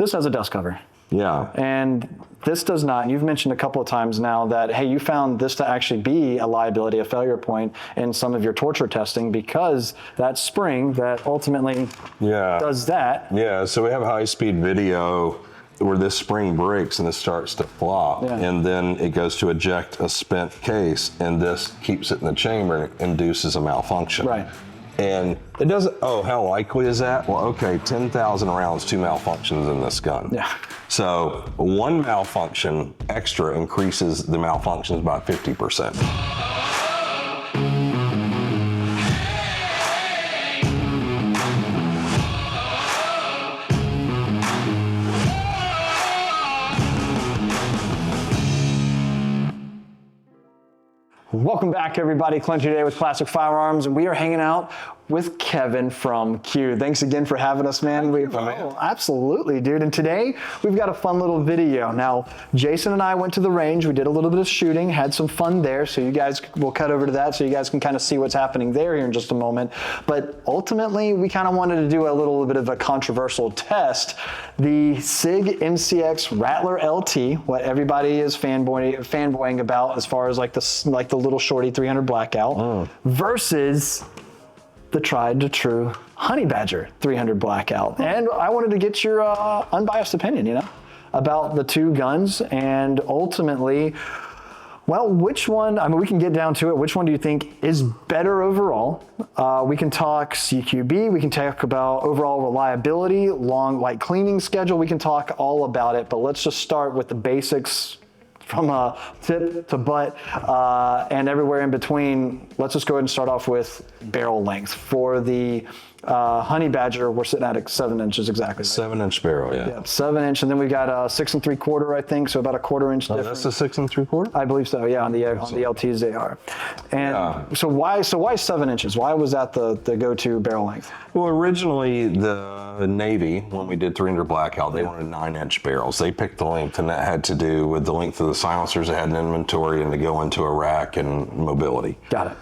This has a dust cover. Yeah. And this does not. You've mentioned a couple of times now that, hey, you found this to actually be a liability, a failure point in some of your torture testing because that spring that ultimately does that. Yeah, so we have high-speed video where this spring breaks and it starts to flop, and then it goes to eject a spent case, and this keeps it in the chamber and induces a malfunction. Right. And it doesn't, how likely is that? Well, okay, 10,000 rounds, 2 malfunctions in this gun. Yeah. So 1 malfunction extra increases the malfunctions by 50%. Welcome back, everybody. Clint today with Classic Firearms, and we are hanging out with Kevin from Q. Thanks again for having us, man. Absolutely, dude. And today we've got a fun little video. Now, Jason and I went to the range. We did a little bit of shooting, had some fun there. So you guys will cut over to that so you guys can kind of see what's happening there here in just a moment. But ultimately, we kind of wanted to do a little bit of a controversial test. The SIG MCX Rattler LT, what everybody is fanboying about as far as like the little shorty 300 blackout versus the tried to true Honey Badger 300 blackout. And I wanted to get your unbiased opinion, about the two guns and ultimately, well, which one, I mean, we can get down to it. Which one do you think is better overall? We can talk CQB, we can talk about overall reliability, long cleaning schedule, we can talk all about it, but let's just start with the basics from tip to butt and everywhere in between. Let's just go ahead and start off with barrel length. For the Honey Badger, we're sitting at 7 inches exactly. Right? 7-inch barrel, yeah. 7 inch, and then we've got 6 3/4, I think, so about a 1/4 inch difference. That's a 6 3/4? I believe so. Yeah, on the LTs they are. And so why 7 inches? Why was that the go-to barrel length? Well, originally the Navy, when we did 300 blackout, they wanted 9-inch barrels. They picked the length, and that had to do with the length of the silencers they had in inventory and to go into a rack and mobility. Got it.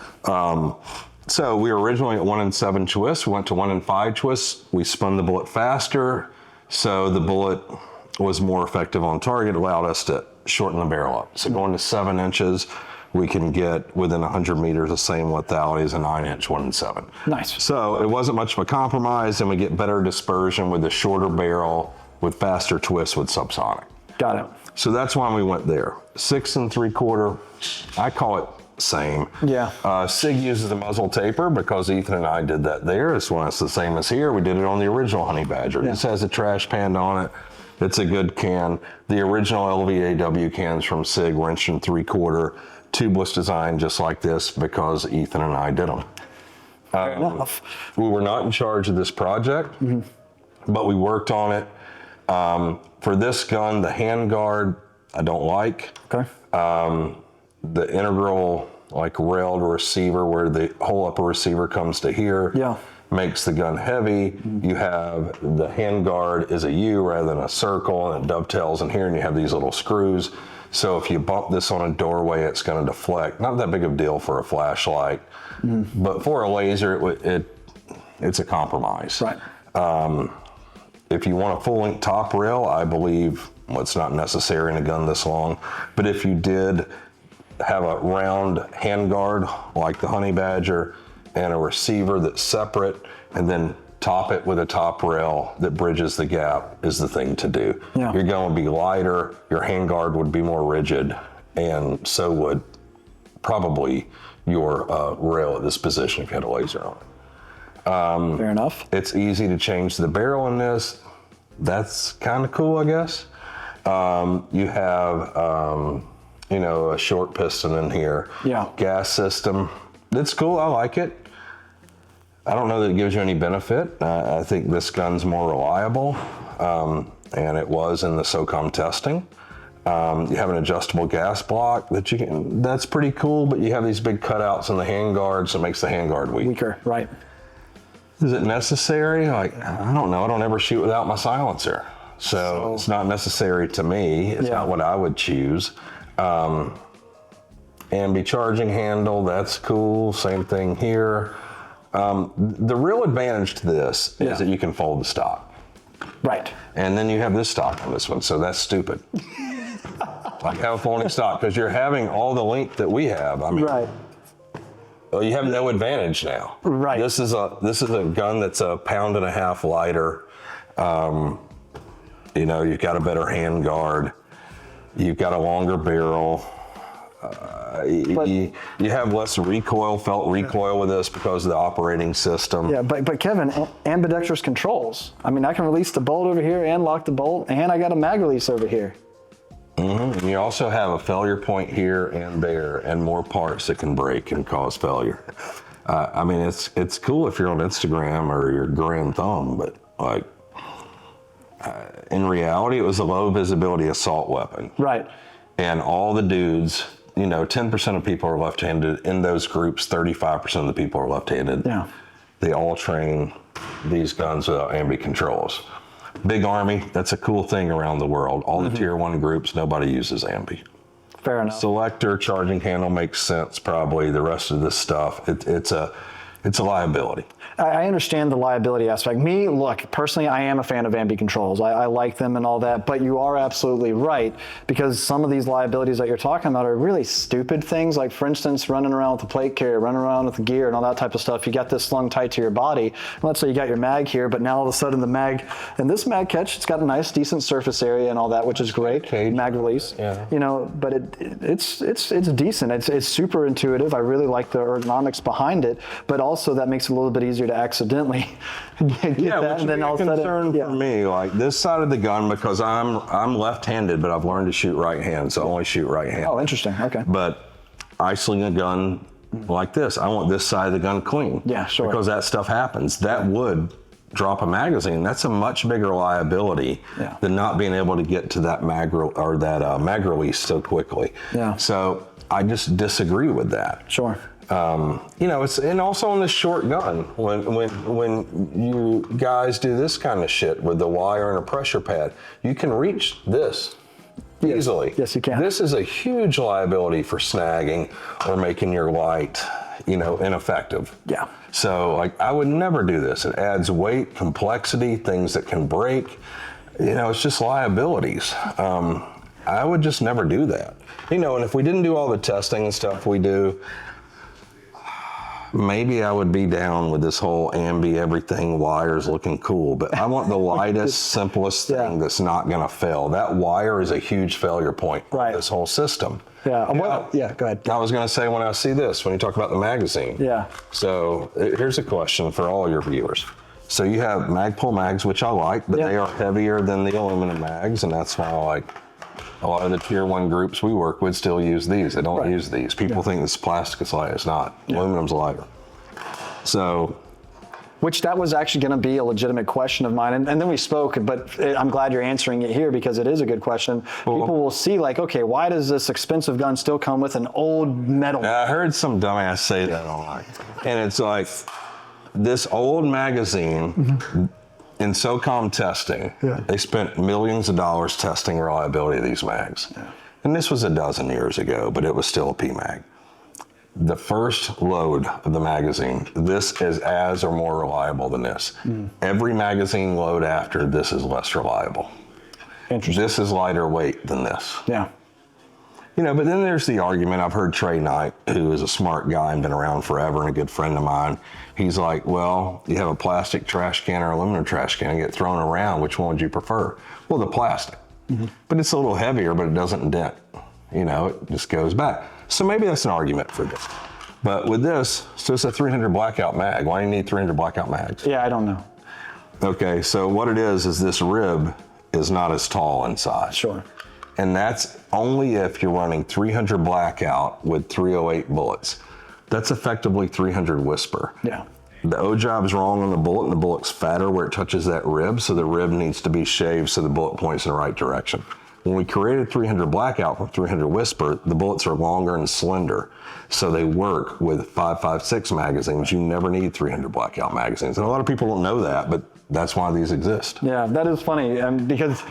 So we were originally at 1 7 twists. We went to 1 5 twists. We spun the bullet faster, so the bullet was more effective on target. It allowed us to shorten the barrel up. So going to 7 inches, we can get within 100 meters the same lethality as a 9-inch 1 7. Nice. So it wasn't much of a compromise, and we get better dispersion with a shorter barrel with faster twists with subsonic. Got it. So that's why we went there. 6 3/4, I call it same. Yeah. SIG uses the muzzle taper because Ethan and I did that there. It's the same as here. We did it on the original Honey Badger. This has a trash pan on it. It's a good can. The original LVAW cans from SIG were 1 3/4, tubeless design just like this because Ethan and I did them. Fair enough. We were not in charge of this project, but we worked on it. For this gun, the handguard, I don't like. Okay. The integral railed receiver where the whole upper receiver comes to here makes the gun heavy. You have the handguard is a U rather than a circle, and it dovetails in here, and you have these little screws. So if you bump this on a doorway, it's going to deflect. Not that big of a deal for a flashlight, but for a laser, it's a compromise. Right. If you want a full-length top rail, I believe it's not necessary in a gun this long, but if you did have a round handguard like the Honey Badger and a receiver that's separate, and then top it with a top rail that bridges the gap is the thing to do. Yeah. Your gun would be lighter, your handguard would be more rigid, and so would probably your rail at this position if you had a laser on it. Fair enough. It's easy to change the barrel in this. That's kind of cool, I guess. You have a short piston in here. Yeah. Gas system. It's cool. I like it. I don't know that it gives you any benefit. I think this gun's more reliable, and it was in the SOCOM testing. You have an adjustable gas block that's pretty cool, but you have these big cutouts in the handguard, so it makes the handguard weak. Weaker, right. Is it necessary? I don't know. I don't ever shoot without my silencer. So it's not necessary to me. It's not what I would choose. Ambi charging handle, that's cool. Same thing here. The real advantage to this is that you can fold the stock. Right. And then you have this stock on this one, so that's stupid. Like have a folding stock because you're having all the length that we have. I mean, right. Well, you have no advantage now. Right. This is a gun that's a 1.5 pounds lighter. You know, you've got a better hand guard. You've got a longer barrel. You have less felt recoil with this because of the operating system. Yeah, but Kevin, ambidextrous controls. I mean, I can release the bolt over here and lock the bolt, and I got a mag release over here. Mm-hmm. And you also have a failure point here and there, and more parts that can break and cause failure. I mean, it's cool if you're on Instagram or your Grand Thumb, but like in reality, it was a low visibility assault weapon. Right. And all the dudes, you know, 10% of people are left-handed. In those groups, 35% of the people are left-handed. Yeah. They all train these guns without ambi controls. Big Army, that's a cool thing around the world. All the tier 1 groups, nobody uses ambi. Fair enough. Selector, charging handle makes sense probably. The rest of this stuff, it's a liability. I understand the liability aspect. Me, look, personally, I am a fan of ambi controls. I like them and all that, but you are absolutely right, because some of these liabilities that you're talking about are really stupid things, like for instance, running around with the plate carrier, running around with the gear and all that type of stuff. You got this slung tight to your body. Let's say you got your mag here, but now all of a sudden the mag, and this mag catch, it's got a nice decent surface area and all that, which is great. Cage. Mag release, yeah. You know, but it's decent. It's super intuitive. I really like the ergonomics behind it, but also that makes it a little bit easier to accidentally get that, and then all of a sudden, concern for me, like this side of the gun, because I'm left-handed, but I've learned to shoot right-hand, so I only shoot right-hand. Oh, interesting. Okay. But I sling a gun like this. I want this side of the gun clean. Yeah, sure. Because that stuff happens. That would drop a magazine. That's a much bigger liability than not being able to get to that mag release so quickly. Yeah. So I just disagree with that. Sure. You know, and also on the short gun, when you guys do this kind of shit with the wire and a pressure pad, you can reach this easily. Yes, you can. This is a huge liability for snagging or making your light, you know, ineffective. Yeah. So, like, I would never do this. It adds weight, complexity, things that can break. You know, it's just liabilities. I would just never do that. You know, and if we didn't do all the testing and stuff we do, maybe I would be down with this whole ambi everything wires looking cool, but I want the lightest, simplest thing that's not going to fail. That wire is a huge failure point of this whole system. Yeah. Well, yeah, go ahead. I was going to say when I see this, when you talk about the magazine. Yeah. So here's a question for all your viewers. So you have Magpul mags, which I like, but they are heavier than the aluminum mags, and that's why I like a lot of the tier 1 groups we work with still use these. They don't use these. People think this plastic is light. It's not. Aluminum's lighter. So, which that was actually going to be a legitimate question of mine, and then we spoke, but I'm glad you're answering it here because it is a good question. People will see like, okay, why does this expensive gun still come with an old metal? I heard some dumbass say that online, and it's like this old magazine. In SOCOM testing, they spent millions of dollars testing reliability of these mags. Yeah. And this was a dozen years ago, but it was still a PMag. The first load of the magazine, this is as or more reliable than this. Every magazine load after this is less reliable. Interesting. This is lighter weight than this. Yeah. You know, but then there's the argument. I've heard Trey Knight, who is a smart guy and been around forever and a good friend of mine. He's like, well, you have a plastic trash can or aluminum trash can and get thrown around. Which one would you prefer? Well, the plastic. But it's a little heavier, but it doesn't dent. You know, it just goes back. So maybe that's an argument for this. But with this, so it's a 300 blackout mag. Why do you need 300 blackout mags? Yeah, I don't know. Okay, so what it is this rib is not as tall inside. Sure. And that's only if you're running 300 blackout with 308 bullets. That's effectively 300 whisper. Yeah. The O-job's wrong on the bullet, and the bullet's fatter where it touches that rib, so the rib needs to be shaved so the bullet points in the right direction. When we created 300 blackout from 300 whisper, the bullets are longer and slender, so they work with 5.56 magazines. You never need 300 blackout magazines, and a lot of people don't know that, but that's why these exist. Yeah, that is funny, because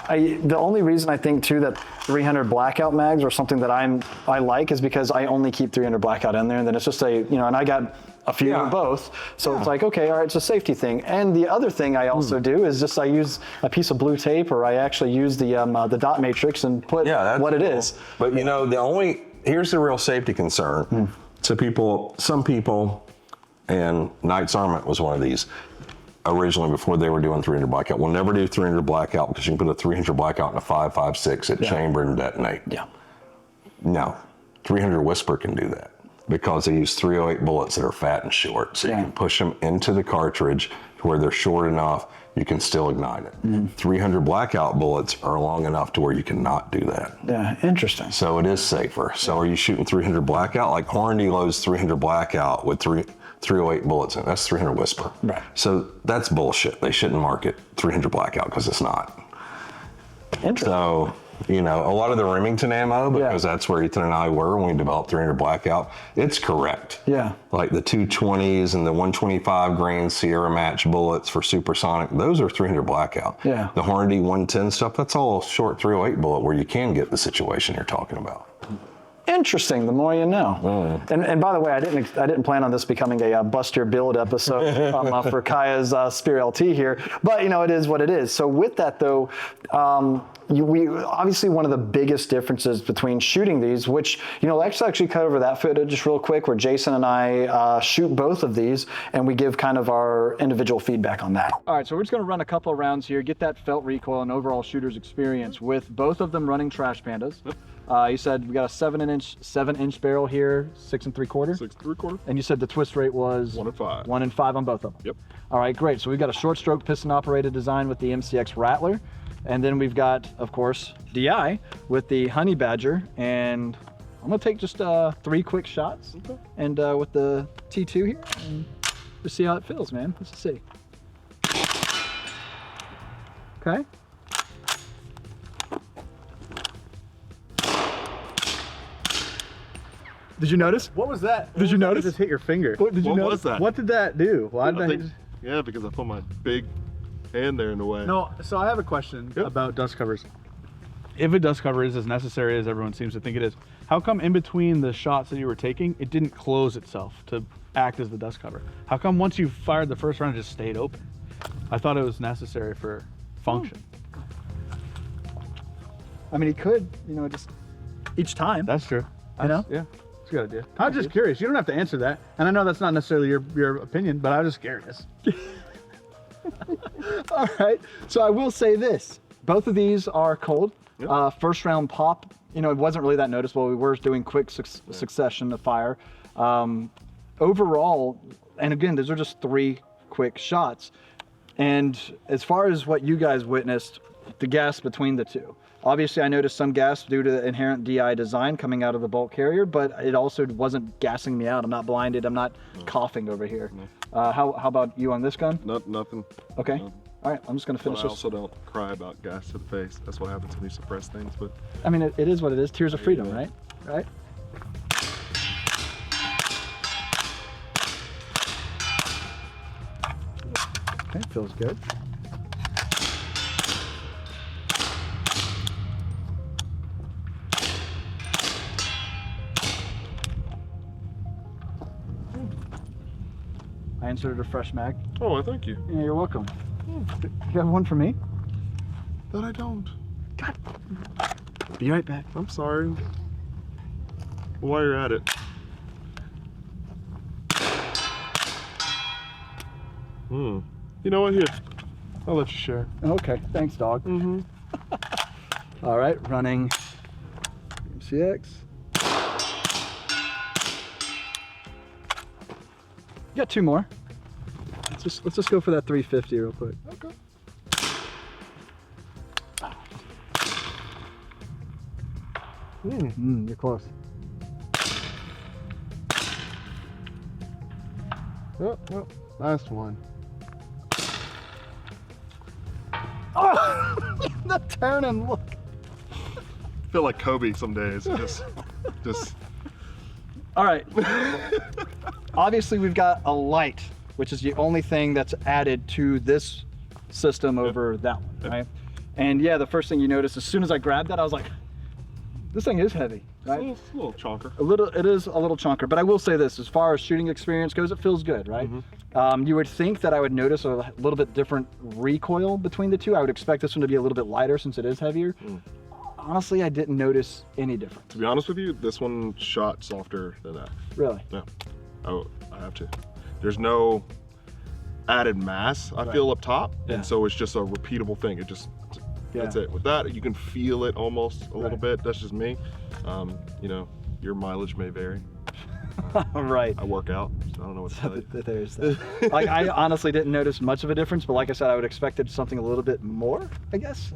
The only reason I think too that 300 blackout mags are something that I like is because I only keep 300 blackout in there, and then it's just and I got a few of both, so it's like, okay, all right, it's a safety thing. And the other thing I also do is just I use a piece of blue tape, or I actually use the dot matrix and put what it is. But here's the real safety concern. So some people, and Knight's Armament was one of these originally before they were doing 300 blackout. We'll never do 300 blackout because you can put a 300 blackout in a 5.56 at chamber and detonate. Yeah. No, 300 Whisper can do that, because they use 308 bullets that are fat and short. So you can push them into the cartridge to where they're short enough, you can still ignite it. 300 blackout bullets are long enough to where you cannot do that. Yeah, interesting. So it is safer. So are you shooting 300 blackout? Like Hornady loads 300 blackout with 308 bullets in it. That's 300 Whisper. Right. So that's bullshit. They shouldn't market 300 blackout because it's not. Interesting. So, a lot of the Remington ammo, because that's where Ethan and I were when we developed 300 blackout, it's correct. Yeah. Like the 220s and the 125 grain Sierra Match bullets for supersonic, those are 300 blackout. Yeah. The Hornady 110 stuff, that's all short 308 bullet where you can get the situation you're talking about. Interesting. The more you know. And by the way, I didn't plan on this becoming a bust your build episode for Kaya's Spear LT here, but it is what it is. So with that though, we obviously one of the biggest differences between shooting these, which let's actually cut over that footage just real quick, where Jason and I shoot both of these, and we give kind of our individual feedback on that. All right, so we're just going to run a couple of rounds here, get that felt recoil and overall shooter's experience with both of them running Trash Pandas. You said we got a 7-inch barrel here, 6 3/4. 6 3/4. And you said the twist rate was 1 and 5. 1 and 5 on both of them. Yep. All right, great. So we've got a short stroke piston operated design with the MCX Rattler, and then we've got, of course, DI with the Honey Badger. And I'm gonna take just 3 quick shots, and with the T2 here, and just see how it feels, man. Let's just see. Okay. Did you notice? What was that? Did you notice? It just hit your finger. What did you notice? Was that? What did that do? Why did I think, yeah, because I put my big hand there in the way. No, so I have a question about dust covers. If a dust cover is as necessary as everyone seems to think it is, how come in between the shots that you were taking, it didn't close itself to act as the dust cover? How come once you fired the first round, it just stayed open? I thought it was necessary for function. I mean, he could, just each time. That's true. Yeah. It's a good idea. I'm just curious. You don't have to answer that. And I know that's not necessarily your opinion, but I was just curious. All right. So I will say this. Both of these are cold. Yep. First round pop, it wasn't really that noticeable. We were doing quick succession of fire. Overall, and again, these are just 3 quick shots. And as far as what you guys witnessed, the gas between the two. Obviously, I noticed some gas due to the inherent DI design coming out of the bolt carrier, but it also wasn't gassing me out. I'm not blinded. I'm not coughing over here. How about you on this gun? Nothing. Okay. Nothing. All right, I'm just going to finish I this. also don't cry about gas to the face. That's what happens when you suppress things. But I mean, it is what it is. Tears of freedom, right? Right? Okay, feels good. I inserted a fresh mag. oh, thank you. Yeah, you're welcome. You have one for me? But I don't. God. Be right back. I'm sorry. While you're at it. You know what? Here, I'll let you share. Okay, thanks, dog. All right, running MCX. You got 2 more. Let's just go for that 350 real quick. Okay. You're close. Oh, last one. Oh, the turn and look. I feel like Kobe some days. Just. All right. Obviously, we've got a light, which is the only thing that's added to this system over that one, right? And yeah, the first thing you notice as soon as I grabbed that, I was like, this thing is heavy, right? It's a little chonker. It is a little chunker, but I will say this, as far as shooting experience goes, it feels good, right? You would think that I would notice a little bit different recoil between the two. I would expect this one to be a little bit lighter since it is heavier. Honestly, I didn't notice any difference. To be honest with you, this one shot softer than that. Really? Yeah. Oh, I have to. There's no added mass, I feel, up top. And so it's just a repeatable thing. It just, that's it. With that, you can feel it almost a little bit. That's just me. You know, your mileage may vary. Right. I work out, so I don't know what to tell you. There's that. Like, I honestly didn't notice much of a difference, but like I said, I would expect it something a little bit more, I guess.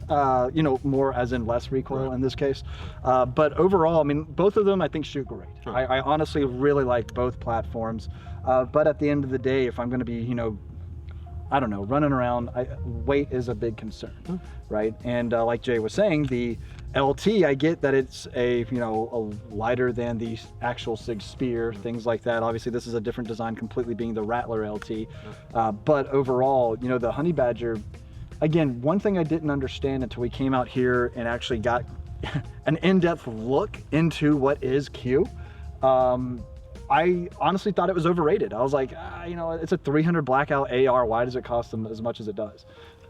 You know, more as in less recoil in this case. But overall, I mean, both of them I think shoot great. I honestly really like both platforms. But at the end of the day, if I'm going to be, you know, I don't know, running around, weight is a big concern, right? And like Jay was saying, the LT, I get that it's a lighter than the actual SIG Spear, things like that. Obviously, this is a different design, completely being the Rattler LT. But overall, you know, the Honey Badger, again, one thing I didn't understand until we came out here and actually got an in-depth look into what is Q. I honestly thought it was overrated. I was like, you know, it's a 300 blackout AR. Why does it cost them as much as it does?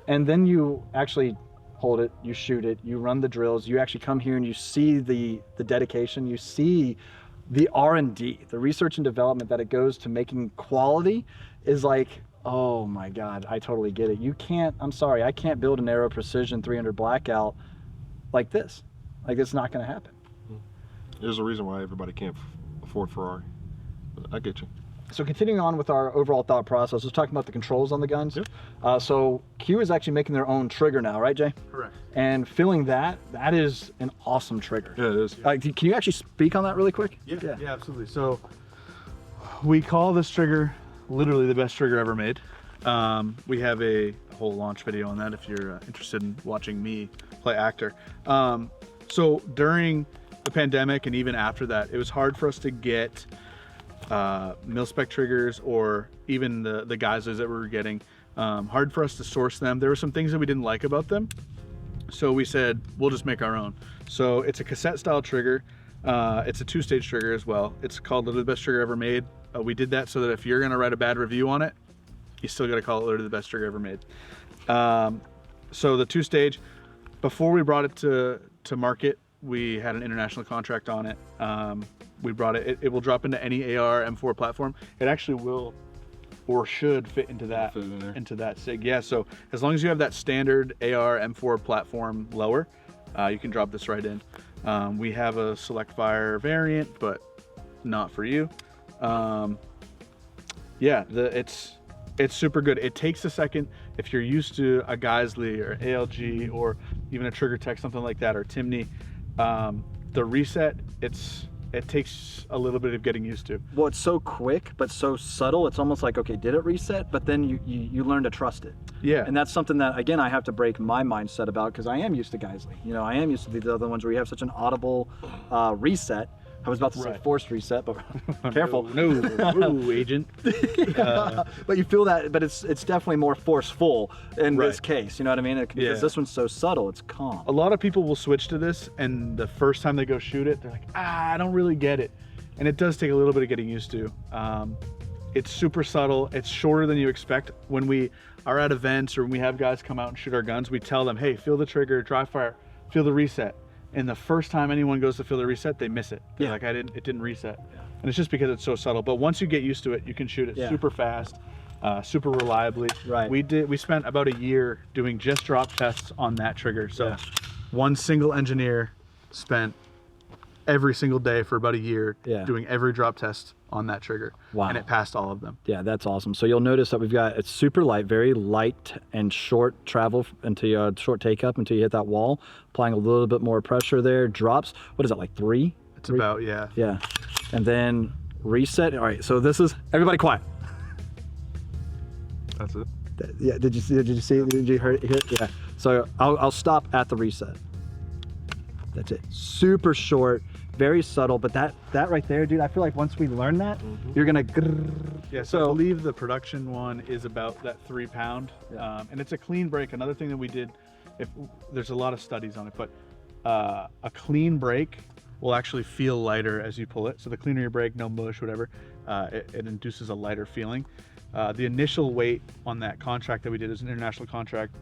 And then you actually hold it, you shoot it, you run the drills, you actually come here and you see the dedication, you see the R&D, the research and development that it goes to making quality is like, oh my God, I totally get it. You can't, I'm sorry, I can't build an Aero Precision 300 blackout like this. Like, it's not gonna happen. There's a reason why everybody can't afford Ferrari. I get you. So continuing on with our overall thought process, let's talk about the controls on the guns. Yep. So Q is actually making their own trigger now, right, Jay? Correct. And feeling that is an awesome trigger. Yeah, it is. Can you actually speak on that really quick? Yeah, absolutely. So we call this trigger literally the best trigger ever made. We have a whole launch video on that if you're interested in watching me play actor. So during the pandemic and even after that, it was hard for us to get mil-spec triggers or even the geysers that we were getting. Hard for us to source them. There were some things that we didn't like about them. So we said, we'll just make our own. So it's a cassette style trigger. It's a 2-stage trigger as well. It's called literally the best trigger ever made. We did that so that if you're gonna write a bad review on it, you still gotta call it literally the best trigger ever made. So the 2-stage, before we brought it to market, we had an international contract on it. We brought it, it will drop into any AR M4 platform. It actually will or should fit into that SIG. Yeah, so as long as you have that standard AR M4 platform lower, you can drop this right in. We have a select fire variant, but not for you. Yeah, it's super good. It takes a second if you're used to a Geisley or ALG or even a Trigger Tech, something like that, or Timney. The reset, it takes a little bit of getting used to. Well, it's so quick, but so subtle. It's almost like, okay, did it reset? But then you learn to trust it. Yeah. And that's something that, again, I have to break my mindset about because I am used to Geisley. You know, I am used to these other ones where you have such an audible reset. I was about to say forced reset, but careful. No, agent. But you feel that, but it's definitely more forceful in this case. You know what I mean? Because this one's so subtle, it's calm. A lot of people will switch to this, and the first time they go shoot it, they're like, I don't really get it. And it does take a little bit of getting used to. It's super subtle. It's shorter than you expect. When we are at events or when we have guys come out and shoot our guns, we tell them, hey, feel the trigger, dry fire, feel the reset. And the first time anyone goes to feel the reset, they miss it. They're like, it didn't reset. And it's just because it's so subtle. But once you get used to it, you can shoot it super fast, super reliably. Right. We spent about a year doing just drop tests on that trigger. So one single engineer spent every single day for about a year doing every drop test on that trigger. Wow. And it passed all of them. Yeah, that's awesome. So you'll notice that it's super light, very light and short travel until you short take up until you hit that wall, applying a little bit more pressure there, drops. What is that, like 3? It's about, yeah. Yeah. And then reset. All right, so this is, everybody quiet. That's it. Yeah, did you see, did you hear it? Yeah. So I'll stop at the reset. That's it. Super short, very subtle, but that right there, dude, I feel like once we learn that, you're gonna yeah, so I believe the production one is about that 3 pound. And it's a clean break. Another thing that we did if there's a lot of studies on it, but a clean brake will actually feel lighter as you pull it. So the cleaner your brake, no mush, whatever, it induces a lighter feeling. The initial weight on that contract that we did is an international contract.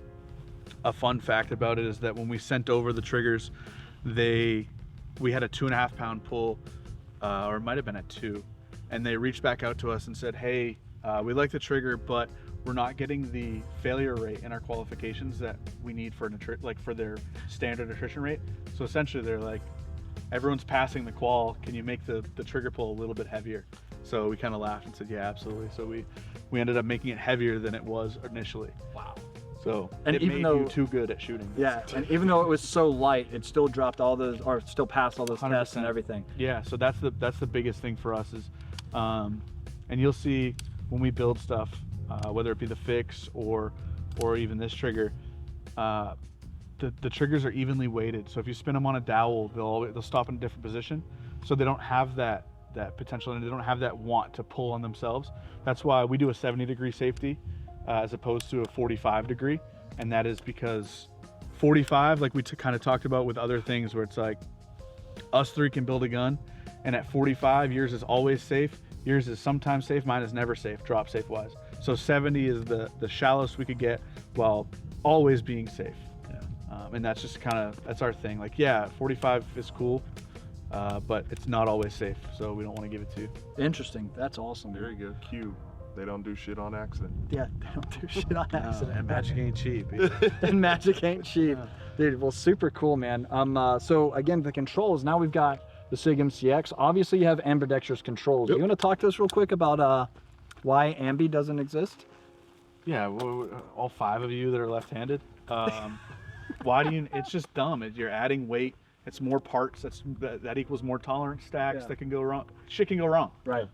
A fun fact about it is that when we sent over the triggers, we had a 2.5 pound pull, or it might have been at 2, and they reached back out to us and said, hey, we like the trigger, but we're not getting the failure rate in our qualifications that we need for for their standard attrition rate. So essentially they're like, everyone's passing the qual, can you make the trigger pull a little bit heavier? So we kind of laughed and said, yeah, absolutely. So we ended up making it heavier than it was initially. Wow. So and it even made though you too good at shooting. Yeah, and even though it was so light, it still dropped all those, or still passed all those 100%. tests and everything. Yeah, so that's the biggest thing for us is, and you'll see when we build stuff, whether it be the fix or even this trigger, the triggers are evenly weighted. So if you spin them on a dowel, they'll stop in a different position, so they don't have that potential and they don't have that want to pull on themselves. That's why we do a 70-degree safety as opposed to a 45-degree, and that is because 45, like we kind of talked about with other things, where it's like us three can build a gun, and at 45, yours is always safe, yours is sometimes safe, mine is never safe, drop safe wise. So 70 is the shallowest we could get while always being safe. And that's just that's our thing. Like, yeah, 45 is cool, but it's not always safe, so we don't want to give it to you. Interesting. That's awesome. Very good. Q. They don't do shit on accident. Yeah, they don't do shit on accident. And magic ain't cheap. And magic ain't cheap. Dude, well, super cool, man. So again, the controls, now we've got the SIG MCX. Obviously you have ambidextrous controls. Yep. You want to talk to us real quick about why ambi doesn't exist? Yeah, well, all 5 of you that are left-handed. Why do you? It's just dumb. You're adding weight. It's more parts. That equals more tolerance stacks that can go wrong. Shit can go wrong. Right.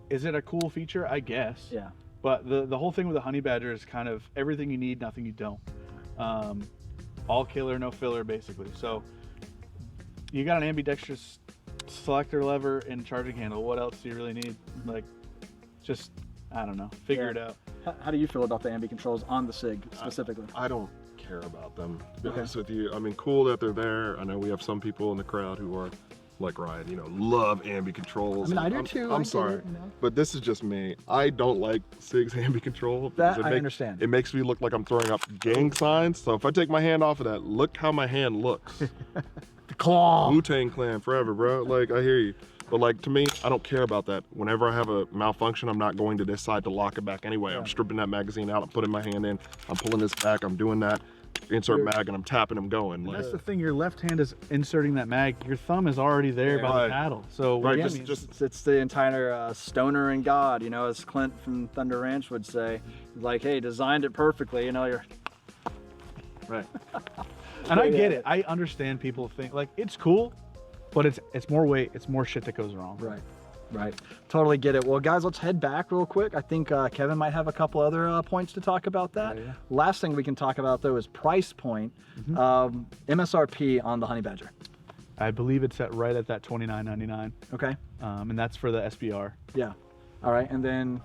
Is it a cool feature? I guess. Yeah. But the whole thing with the Honey Badger is kind of everything you need, nothing you don't. All killer, no filler, basically. So you got an ambidextrous selector lever and charging handle. What else do you really need? Like, just, I don't know, figure it out. How do you feel about the ambi controls on the SIG specifically? I don't care about them, to be honest with you. I mean, cool that they're there. I know we have some people in the crowd who are like Ryan, love ambi controls. I mean, I do too. I'm sorry, but this is just me. I don't like SIG's ambi control. Because I understand. It makes me look like I'm throwing up gang signs. So if I take my hand off of that, look how my hand looks. The claw. Wu-Tang Clan forever, bro. Like, I hear you. But like, to me, I don't care about that. Whenever I have a malfunction, I'm not going to this side to lock it back anyway. I'm stripping that magazine out, I'm putting my hand in, I'm pulling this back, I'm doing that. Insert mag and I'm tapping them going. Like, that's the thing, your left hand is inserting that mag, your thumb is already there by the paddle. So right, it's the entire stoner and God, as Clint from Thunder Ranch would say, like, hey, designed it perfectly, you're right. And I get it. I understand people think like it's cool, but it's more weight, it's more shit that goes wrong. Right. Totally get it. Well, guys, let's head back real quick. I think Kevin might have a couple other points to talk about that. Yeah. Last thing we can talk about, though, is price point. MSRP on the Honey Badger. I believe it's right at that $29.99. Okay. And that's for the SBR. Yeah. All right. And then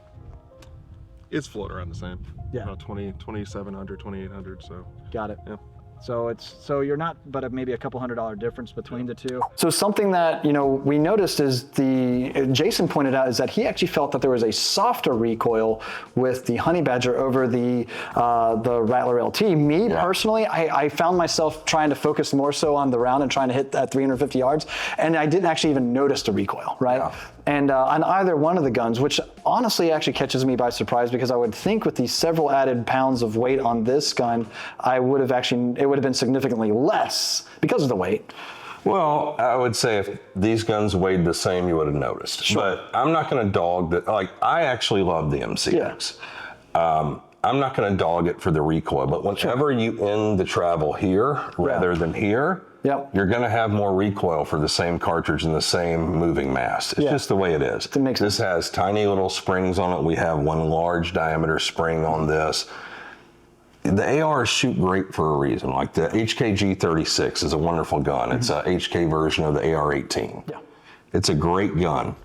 it's floating around the same. Yeah. About 2,700, 2,800. So. Got it. Yeah. So you're not, but maybe a couple $100 difference between the two. So something that we noticed is Jason pointed out is that he actually felt that there was a softer recoil with the Honey Badger over the Rattler LT. Me personally, I found myself trying to focus more so on the round and trying to hit that 350 yards, and I didn't actually even notice the recoil, right? Yeah. And on either one of the guns, which honestly actually catches me by surprise, because I would think with the several added pounds of weight on this gun, it would have been significantly less because of the weight. Well, I would say if these guns weighed the same, you would have noticed. Sure. But I'm not going to dog that. Like, I actually love the MCX. Yeah. I'm not going to dog it for the recoil, but whenever you end the travel here rather than here, you're going to have more recoil for the same cartridge and the same moving mass. It's just the way it is. This has tiny little springs on it. We have one large diameter spring on this. The ARs shoot great for a reason. Like the HKG-36 is a wonderful gun. It's a HK version of the AR-18. Yeah. It's a great gun.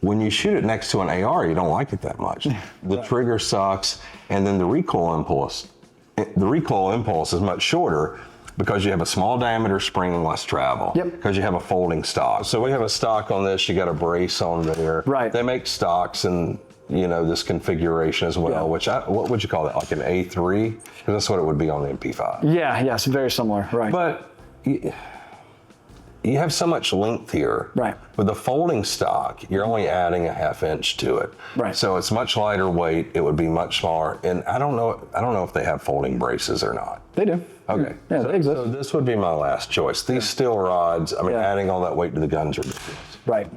When you shoot it next to an AR, you don't like it that much. The trigger sucks, and then the recoil impulse the recoil impulse is much shorter because you have a small diameter spring and less travel. Yep. Because you have a folding stock. So we have a stock on this, you got a brace on there. Right. They make stocks in, this configuration as well, which what would you call that? Like an A3? Because that's what it would be on the MP5. Yeah, yes, very similar, right. But you have so much length here. Right. With the folding stock, you're only adding a 1/2 inch to it. Right. So it's much lighter weight. It would be much smaller. And I don't know if they have folding braces or not. They do. Okay. Yeah, they exist. So this would be my last choice. These steel rods, adding all that weight to the guns are ridiculous. Right.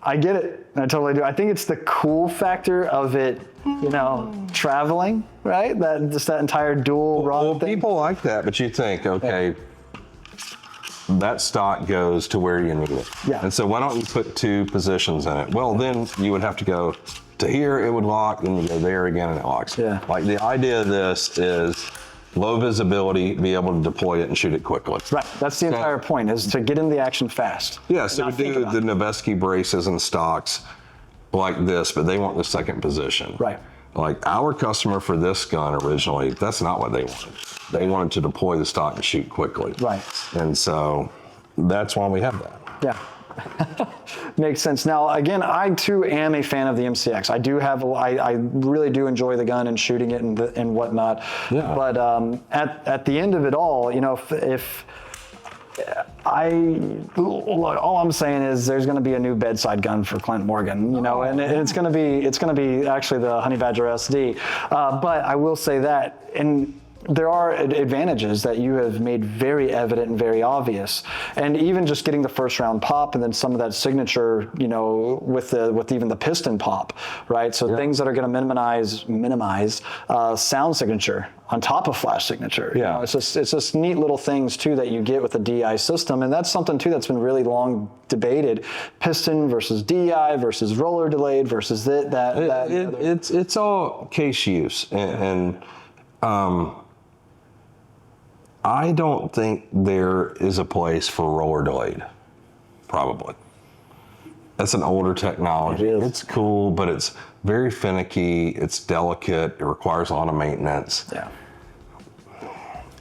I get it. I totally do. I think it's the cool factor of it, traveling, right? That entire dual rod Well, thing. people like that, but you think, okay, that stock goes to where you need it. Yeah. And so why don't you put 2 positions in it? Well, then you would have to go to here, it would lock, then you go there again and it locks. Yeah. Like the idea of this is low visibility, be able to deploy it and shoot it quickly. Right. That's the entire point, is to get in the action fast. Yeah, so we do the Noveske braces and stocks like this, but they want the second position. Right. Like our customer for this gun originally, that's not what they wanted. They wanted to deploy the stock and shoot quickly. Right. And so that's why we have that. Yeah. Makes sense. Now, again, I too am a fan of the MCX. I really do enjoy the gun and shooting it and whatnot. Yeah. But at the end of it all, all I'm saying is there's going to be a new bedside gun for Clint Morgan, and it's going to be actually the Honey Badger SD. But I will say that, and there are advantages that you have made very evident and very obvious, and even just getting the first round pop and then some of that signature, with even the piston pop, right? So things that are going to minimize sound signature on top of flash signature. Yeah. It's just neat little things too that you get with the DI system, and that's something too that's been really long debated: piston versus DI versus roller delayed versus that. It's all case use, and I don't think there is a place for roller delayed, probably. That's an older technology. It is. It's cool, but it's very finicky, it's delicate, it requires a lot of maintenance. Yeah.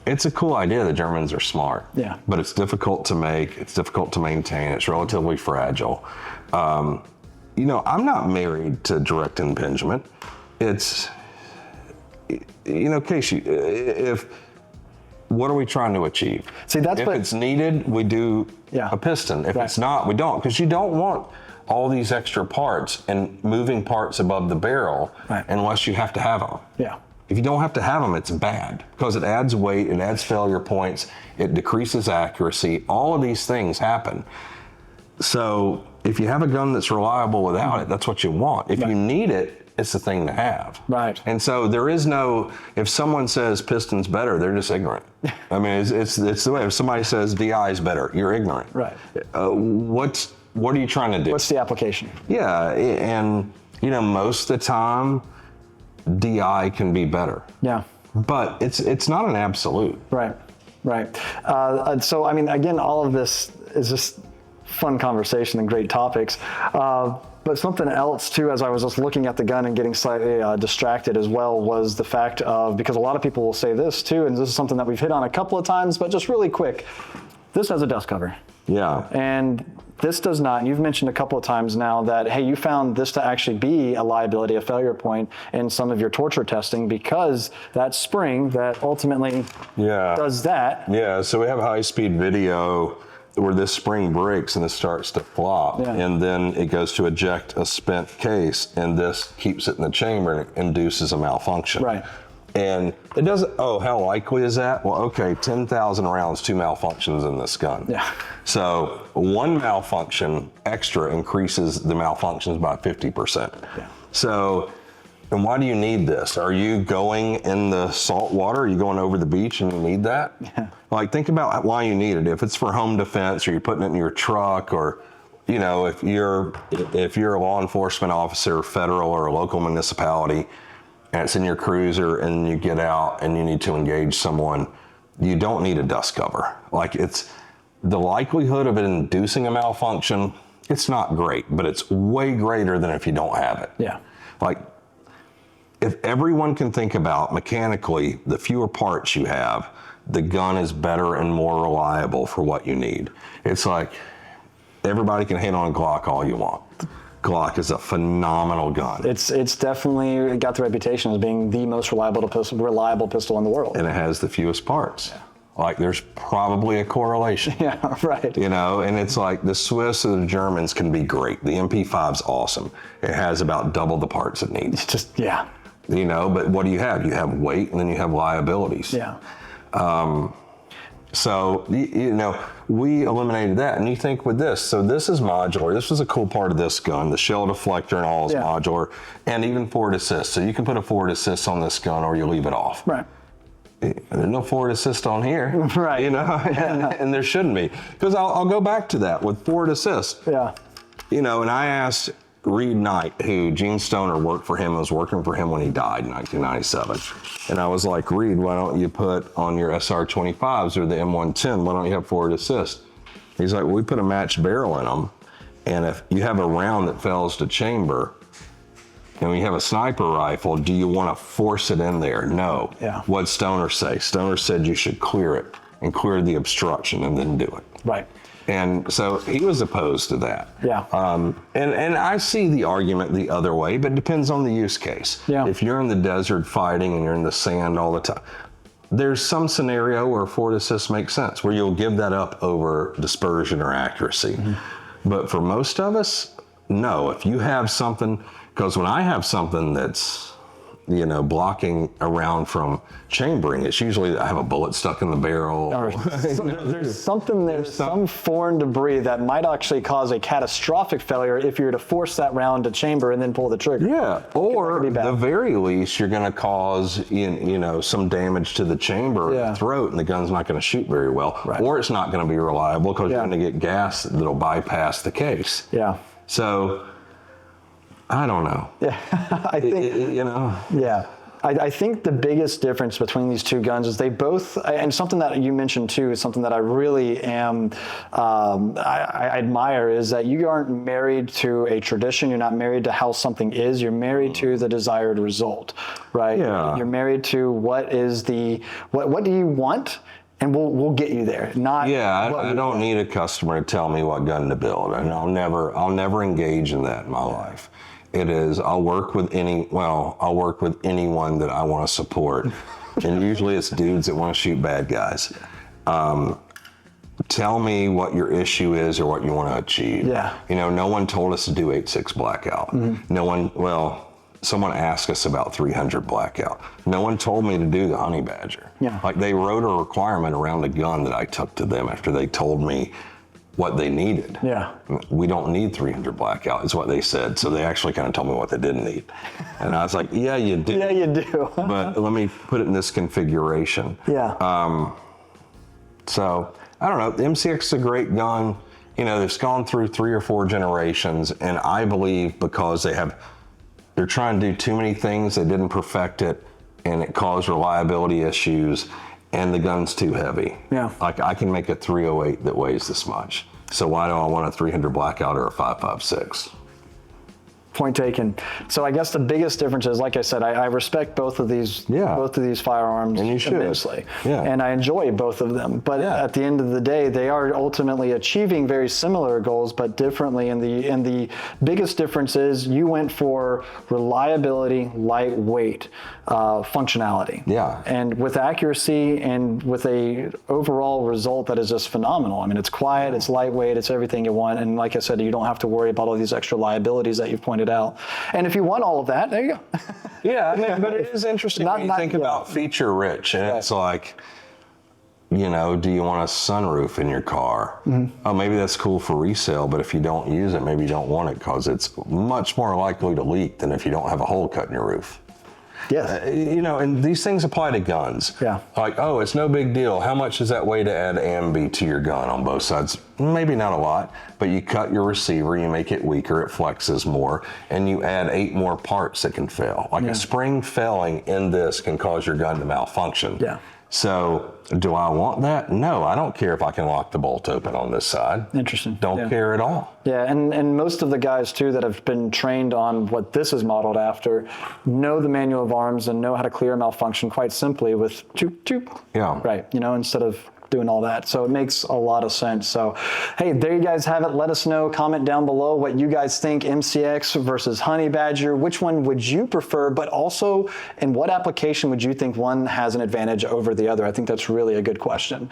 It's a cool idea. The Germans are smart. Yeah. But it's difficult to make, it's difficult to maintain, it's relatively fragile. I'm not married to direct impingement. It's, what are we trying to achieve? See, if it's needed, we do a piston. If it's not, we don't, because you don't want all these extra parts and moving parts above the barrel unless you have to have them. Yeah. If you don't have to have them, it's bad because it adds weight, it adds failure points, it decreases accuracy. All of these things happen. So if you have a gun that's reliable without it, that's what you want. If you need it, it's the thing to have. Right. And so there is no, if someone says piston's better, they're just ignorant. I mean, it's the way. If somebody says DI is better, you're ignorant. Right. What are you trying to do? What's the application? Yeah, and most of the time, DI can be better. Yeah. But it's not an absolute. Right. So, again, all of this is just fun conversation and great topics. But something else too, as I was just looking at the gun and getting slightly distracted as well, was the fact of, because a lot of people will say this too, and this is something that we've hit on a couple of times, but just really quick, this has a dust cover. Yeah. And this does not. And you've mentioned a couple of times now that, hey, you found this to actually be a liability, a failure point in some of your torture testing, because that spring that ultimately does that. Yeah, so we have high-speed video where this spring breaks and it starts to flop, and then it goes to eject a spent case, and this keeps it in the chamber and it induces a malfunction. Right. And it doesn't, how likely is that? Well, okay, 10,000 rounds, 2 malfunctions in this gun. Yeah. So 1 malfunction extra increases the malfunctions by 50%. Yeah. So, and why do you need this? Are you going in the salt water? Are you going over the beach and you need that? Yeah. Like, think about why you need it. If it's for home defense, or you're putting it in your truck, or if you're a law enforcement officer, federal or a local municipality, and it's in your cruiser and you get out and you need to engage someone, you don't need a dust cover. Like, it's the likelihood of it inducing a malfunction, it's not great, but it's way greater than if you don't have it. Yeah. Like, if everyone can think about mechanically, the fewer parts you have, the gun is better and more reliable for what you need. It's like everybody can hate on a Glock all you want. Glock is a phenomenal gun. It's definitely got the reputation as being the most reliable pistol in the world. And it has the fewest parts. Yeah. Like there's probably a correlation. Yeah, right. You know, and it's like the Swiss or the Germans can be great. The MP5's awesome. It has about double the parts it needs. It's just, yeah. You know, but what do you have? You have weight and then you have liabilities. Yeah. So, you know, we eliminated that. And you think with this, so this is modular. This was a cool part of this gun. The shell deflector and all is modular, and even forward assist. So you can put a forward assist on this gun or you leave it off. Right. There's no forward assist on here. Right. You know, and there shouldn't be. Because I'll go back to that with forward assist. Yeah. You know, and I asked Reed Knight, who Gene Stoner worked for him, was working for him when he died in 1997. And I was like, Reed, why don't you put on your SR25s or the M110, why don't you have forward assist? He's like, well, we put a matched barrel in them. And if you have a round that fails to chamber, and when you have a sniper rifle, do you want to force it in there? No. Yeah. What'd Stoner say? Stoner said you should clear it and clear the obstruction and then do it. Right. And so he was opposed to that. Yeah. And I see the argument the other way, but it depends on the use case. Yeah. If you're in the desert fighting and you're in the sand all the time, there's some scenario where forward assist makes sense, where you'll give that up over dispersion or accuracy. Mm-hmm. But for most of us, no. If you have something, because when I have something that's, you know, blocking around from chambering, it's usually I have a bullet stuck in the barrel. There's some foreign debris that might actually cause a catastrophic failure if you were to force that round to chamber and then pull the trigger. Yeah, or at the very least, you're going to cause you know, some damage to the chamber or the throat, and the gun's not going to shoot very well. Right. Or it's not going to be reliable because you're going to get gas that'll bypass the case. Yeah. So I don't know. Yeah, I think, you know. Yeah. I think the biggest difference between these two guns is they both, and something that you mentioned too, is something that I really am, I admire, is that you aren't married to a tradition. You're not married to how something is. You're married to the desired result, right? Yeah. You're married to what do you want? And we'll get you there. Not I don't need a customer to tell me what gun to build, and I'll never engage in that in my life. It is, I'll work with anyone that I want to support. And usually it's dudes that want to shoot bad guys. Tell me what your issue is or what you want to achieve. Yeah. You know, no one told us to do 8.6 blackout. Mm-hmm. Someone asked us about 300 blackout. No one told me to do the honey badger. Yeah. Like they wrote a requirement around the gun that I took to them after they told me what they needed. Yeah. We don't need 300 blackout is what they said. So they actually kind of told me what they didn't need. And I was like, yeah, you do. Yeah, you do. But let me put it in this configuration. Yeah. So I don't know. The MCX is a great gun. You know, it's gone through 3 or 4 generations. And I believe because they're trying to do too many things, they didn't perfect it, and it caused reliability issues. And the gun's too heavy. Yeah. Like I can make a 308 that weighs this much. So why do I want a 300 blackout or a 5.56? Point taken. So I guess the biggest difference is, like I said, I respect both of these firearms and you should. immensely. Yeah. And I enjoy both of them. But at the end of the day, they are ultimately achieving very similar goals, but differently. And the biggest difference is you went for reliability, lightweight, functionality. Yeah. And with accuracy and with a overall result that is just phenomenal. I mean, it's quiet, it's lightweight, it's everything you want. And like I said, you don't have to worry about all these extra liabilities that you've pointed out. And if you want all of that, there you go. Yeah, but it is interesting when you think about feature rich, and it's like, you know, do you want a sunroof in your car? Mm-hmm. Oh, maybe that's cool for resale, but if you don't use it, maybe you don't want it because it's much more likely to leak than if you don't have a hole cut in your roof. Yes. You know, and these things apply to guns. Yeah. Like, oh, it's no big deal. How much does that weigh to add ambi to your gun on both sides? Maybe not a lot, but you cut your receiver, you make it weaker, it flexes more, and you add 8 more parts that can fail. Like a spring failing in this can cause your gun to malfunction. Yeah. So do I want that? No, I don't care if I can lock the bolt open on this side. Interesting. Don't care at all. Yeah, and most of the guys too that have been trained on what this is modeled after know the manual of arms and know how to clear a malfunction quite simply with choop, choop. Yeah. Right, instead of doing all that. So it makes a lot of sense. So, hey, there you guys have it. Let us know, comment down below what you guys think, MCX versus Honey Badger. Which one would you prefer? But also, in what application would you think one has an advantage over the other? I think that's really a good question.